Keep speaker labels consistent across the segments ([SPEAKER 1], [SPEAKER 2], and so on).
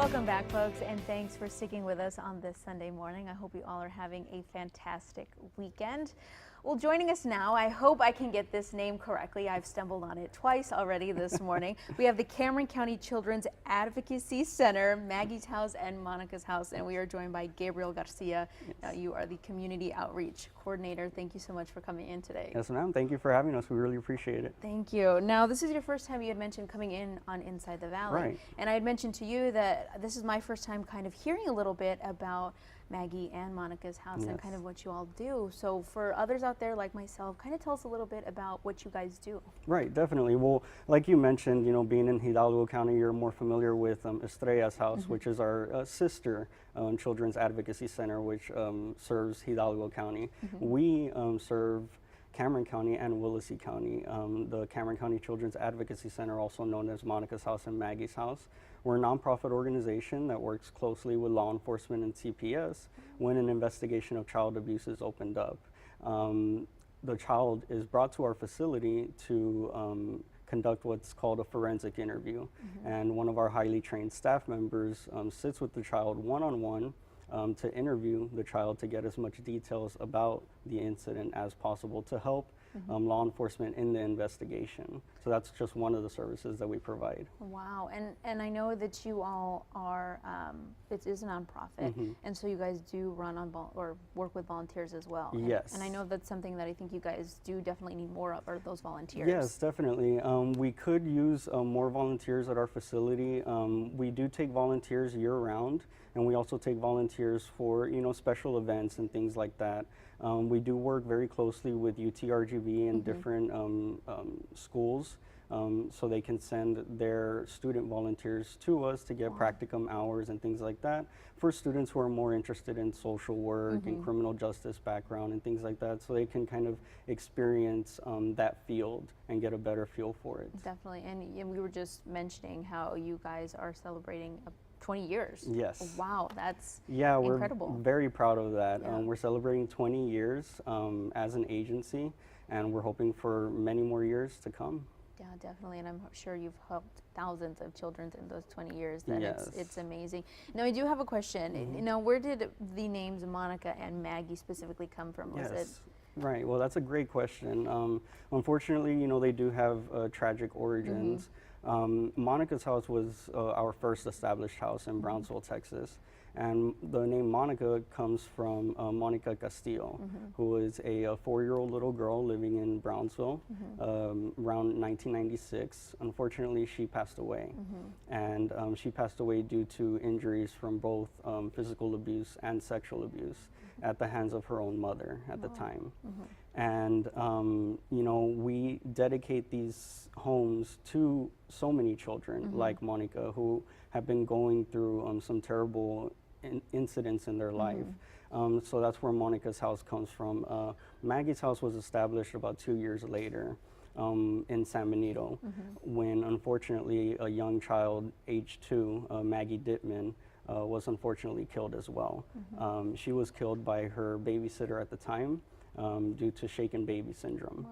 [SPEAKER 1] Welcome back, folks, and thanks for sticking with us on this Sunday morning. I hope you all are having a fantastic weekend. Well, joining us now, I hope I can get this name correctly. I've stumbled on it twice already this morning. We have the Cameron County Children's Advocacy Center, Maggie's house and Monica's house, and we are joined by Gabriel Garcia.
[SPEAKER 2] Yes.
[SPEAKER 1] You are the Community Outreach Coordinator. Thank you so much for coming in today.
[SPEAKER 2] Yes, ma'am. Thank you for having us. We really appreciate it.
[SPEAKER 1] Thank you. Now, this is your first time you had mentioned coming in on Inside the Valley.
[SPEAKER 2] Right.
[SPEAKER 1] And I had mentioned to you that this is my first time kind of hearing a little bit about Maggie and Monica's house and kind of what you all do. So for others out there like myself, kind of tell us a little bit about what you guys do.
[SPEAKER 2] Right, definitely. Well, like you mentioned, you know, being in Hidalgo County, you're more familiar with Estrella's house, which is our sister Children's Advocacy Center, which serves Hidalgo County. We serve Cameron County and Willacy County. The Cameron County Children's Advocacy Center, also known as Monica's house and Maggie's house. We're a nonprofit organization that works closely with law enforcement and CPS when an investigation of child abuse is opened up. The child is brought to our facility to conduct what's called a forensic interview. And one of our highly trained staff members sits with the child one-on-one to interview the child to get as much details about the incident as possible to help law enforcement in the investigation. So that's just one of the services that we provide.
[SPEAKER 1] Wow, and I know that you all are, it is a nonprofit, and so you guys do run on or work with volunteers as well.
[SPEAKER 2] Yes.
[SPEAKER 1] And I know that's something that I think you guys do definitely need more of, are those volunteers.
[SPEAKER 2] Yes, definitely. We could use more volunteers at our facility. We do take volunteers year-round, and we also take volunteers for, you know, special events and things like that. We do work very closely with UTRGV and different schools, so they can send their student volunteers to us to get practicum hours and things like that for students who are more interested in social work and criminal justice background and things like that, so they can kind of experience that field and get a better feel for it.
[SPEAKER 1] Definitely, and we were just mentioning how you guys are celebrating 20 years.
[SPEAKER 2] Yes.
[SPEAKER 1] Wow, that's
[SPEAKER 2] incredible. We're very proud of that.
[SPEAKER 1] Yeah.
[SPEAKER 2] We're celebrating 20 years as an agency, and we're hoping for many more years to come.
[SPEAKER 1] Yeah, definitely, and I'm sure you've helped thousands of children in those 20 years. That it's amazing. Now, I do have a question. You know, where did the names Monica and Maggie specifically come from? Was it?
[SPEAKER 2] Right. Well, that's a great question. Unfortunately, you know, they do have tragic origins. Monica's house was our first established house in Brownsville, Texas. And the name Monica comes from Monica Castillo, who is a 4-year-old little girl living in Brownsville around 1996. Unfortunately, she passed away. And she passed away due to injuries from both physical abuse and sexual abuse at the hands of her own mother at the time. And, you know, we dedicate these homes to so many children like Monica who have been going through some terrible incidents in their life. So that's where Monica's house comes from. Maggie's house was established about 2 years later in San Benito when, unfortunately, a young child, age 2, Maggie Dittman, was unfortunately killed as well. She was killed by her babysitter at the time due to shaken baby syndrome.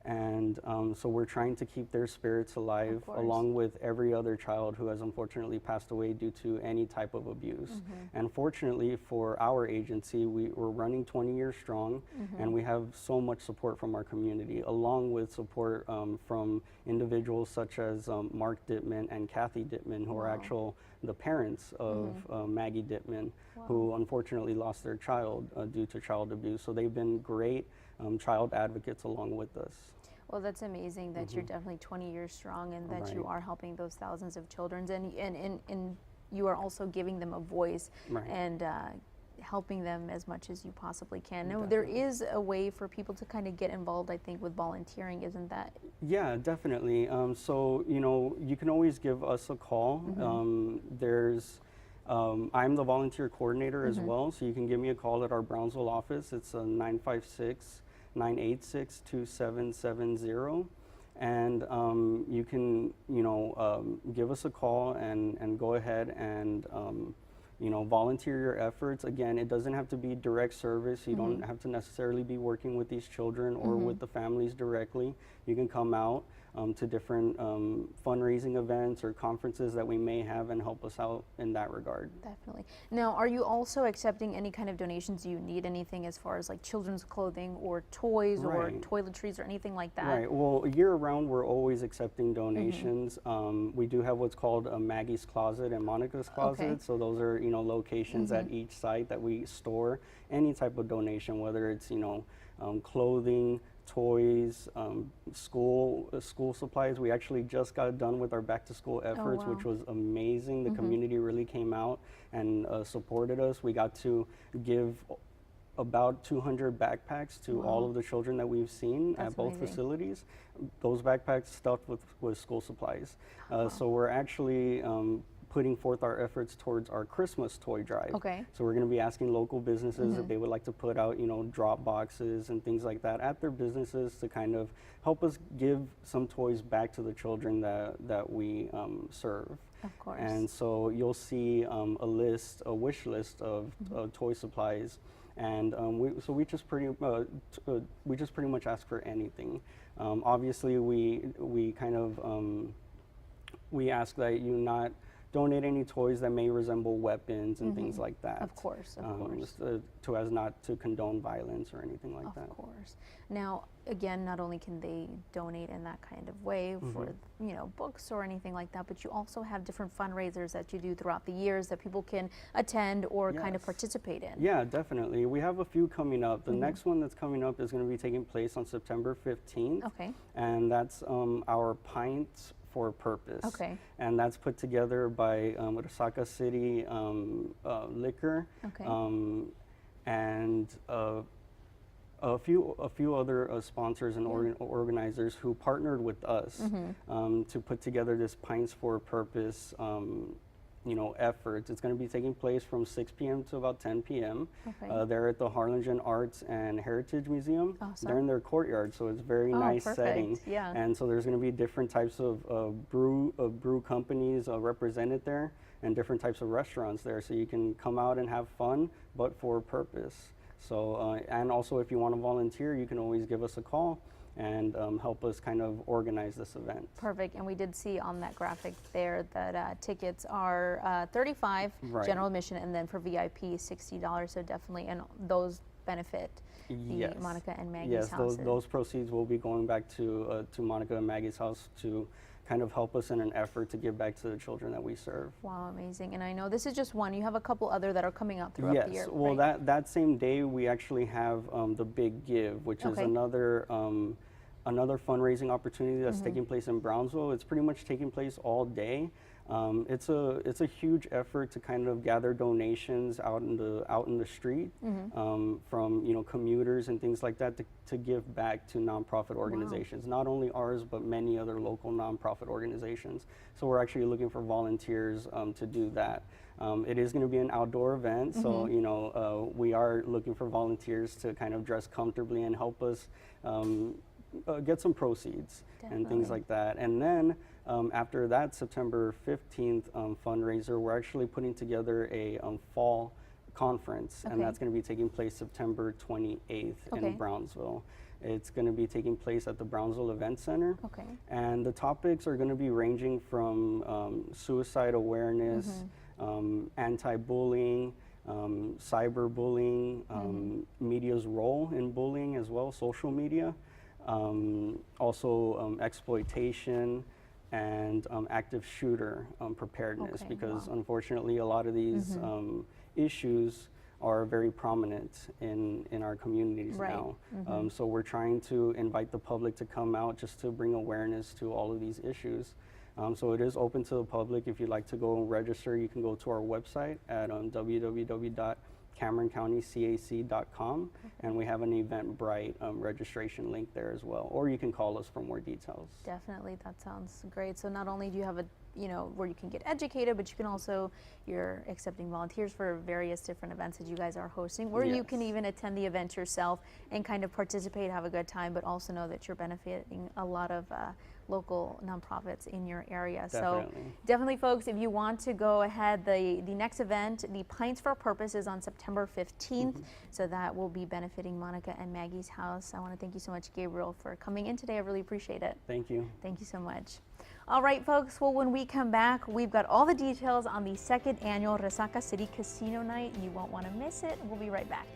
[SPEAKER 2] And so we're trying to keep their spirits alive along with every other child who has unfortunately passed away due to any type of abuse. And fortunately for our agency, we're running 20 years strong, and we have so much support from our community, along with support from individuals such as Mark Dittman and Kathy Dittman, who are the parents of Maggie Dittman, who unfortunately lost their child due to child abuse. So they've been great child advocates along with us.
[SPEAKER 1] Well, that's amazing that you're definitely 20 years strong and that you are helping those thousands of children, and you are also giving them a voice and helping them as much as you possibly can. Now, there is a way for people to kind of get involved, I think, with volunteering, isn't that?
[SPEAKER 2] Yeah, definitely. So, you know, you can always give us a call. I'm the volunteer coordinator as well, so you can give me a call at our Brownsville office. It's 956-986-2770. And you can, you know, give us a call and go ahead and, you know, volunteer your efforts. Again, it doesn't have to be direct service. You don't have to necessarily be working with these children or with the families directly. You can come out. to different fundraising events or conferences that we may have and help us out in that regard.
[SPEAKER 1] Definitely. Now, are you also accepting any kind of donations? Do you need anything as far as like children's clothing or toys or toiletries or anything like that?
[SPEAKER 2] Right. Well, year round, we're always accepting donations. We do have what's called a Maggie's Closet and Monica's Closet.
[SPEAKER 1] Okay.
[SPEAKER 2] So those are, locations at each site that we store any type of donation, whether it's, clothing, toys, school supplies. We actually just got done with our back to school efforts, which was amazing. The community really came out and supported us. We got to give about 200 backpacks to all of the children that we've seen at both facilities. Those backpacks stuffed with school supplies. So we're actually putting forth our efforts towards our Christmas toy drive.
[SPEAKER 1] Okay.
[SPEAKER 2] So we're going to be asking local businesses if they would like to put out, drop boxes and things like that at their businesses to kind of help us give some toys back to the children that we serve.
[SPEAKER 1] Of course.
[SPEAKER 2] And so you'll see a wish list of toy supplies. And we just pretty much ask for anything. Obviously, we kind of we ask that you not donate any toys that may resemble weapons and things like that.
[SPEAKER 1] Of course, of course.
[SPEAKER 2] So as not to condone violence or anything like that.
[SPEAKER 1] Of course. Now, again, not only can they donate in that kind of way for, books or anything like that, but you also have different fundraisers that you do throughout the years that people can attend or kind of participate in.
[SPEAKER 2] Yeah, definitely. We have a few coming up. The next one that's coming up is going to be taking place on September 15th.
[SPEAKER 1] Okay.
[SPEAKER 2] And that's our Pints for Purpose.
[SPEAKER 1] Okay.
[SPEAKER 2] And that's put together by Osaka City Liquor.
[SPEAKER 1] Okay.
[SPEAKER 2] And a few other sponsors and organizers who partnered with us to put together this Pints for Purpose efforts. It's going to be taking place from 6 p.m. to about 10 p.m.
[SPEAKER 1] Okay.
[SPEAKER 2] They're at the Harlingen Arts and Heritage Museum.
[SPEAKER 1] Awesome.
[SPEAKER 2] They're in their courtyard, so it's very nice setting.
[SPEAKER 1] Yeah.
[SPEAKER 2] And so there's going to be different types of brew companies represented there, and different types of restaurants there. So you can come out and have fun, but for a purpose. So and also if you want to volunteer, you can always give us a call and help us kind of organize this event.
[SPEAKER 1] Perfect. And we did see on that graphic there that tickets are $35 general admission, and then for VIP $60. So definitely, and those benefit the Monica and Maggie's houses.
[SPEAKER 2] Yes, those proceeds will be going back to Monica and Maggie's house to kind of help us in an effort to give back to the children that we serve. Wow,
[SPEAKER 1] amazing. And I know this is just one. You have a couple other that are coming out throughout the year.
[SPEAKER 2] Yes, well,
[SPEAKER 1] right?
[SPEAKER 2] that same day we actually have the Big Give, which is another fundraising opportunity that's taking place in Brownsville. It's pretty much taking place all day. It's a huge effort to kind of gather donations out in the street from commuters and things like that to give back to nonprofit organizations. Not only ours, but many other local nonprofit organizations. So we're actually looking for volunteers to do that. It is going to be an outdoor event, so we are looking for volunteers to kind of dress comfortably and help us get some proceeds and things like that. And then after that September 15th fundraiser, we're actually putting together a fall conference, and that's going to be taking place September 28th in Brownsville. It's going to be taking place at the Brownsville Event Center. Okay. And the topics are going to be ranging from suicide awareness, anti-bullying, cyberbullying, media's role in bullying as well, social media. Also exploitation and active shooter preparedness, because unfortunately a lot of these issues are very prominent in our communities now. So we're trying to invite the public to come out just to bring awareness to all of these issues. So it is open to the public. If you'd like to go and register, you can go to our website at www.cameroncountycac.com, and we have an Eventbrite registration link there as well. Or you can call us for more details.
[SPEAKER 1] Definitely, that sounds great. So not only do you have a where you can get educated, but you can also, you're accepting volunteers for various different events that you guys are hosting, where you can even attend the event yourself and kind of participate, have a good time, but also know that you're benefiting a lot of local nonprofits in your area.
[SPEAKER 2] Definitely.
[SPEAKER 1] So definitely, folks, if you want to go ahead, the next event, the Pints for Purpose, is on September 15th. So that will be benefiting Monica and Maggie's house. I want to thank you so much, Gabriel, for coming in today. I really appreciate it.
[SPEAKER 2] Thank you.
[SPEAKER 1] Thank you so much. All right, folks, well, when we come back, we've got all the details on the second annual Resaca City Casino Night. You won't want to miss it. We'll be right back.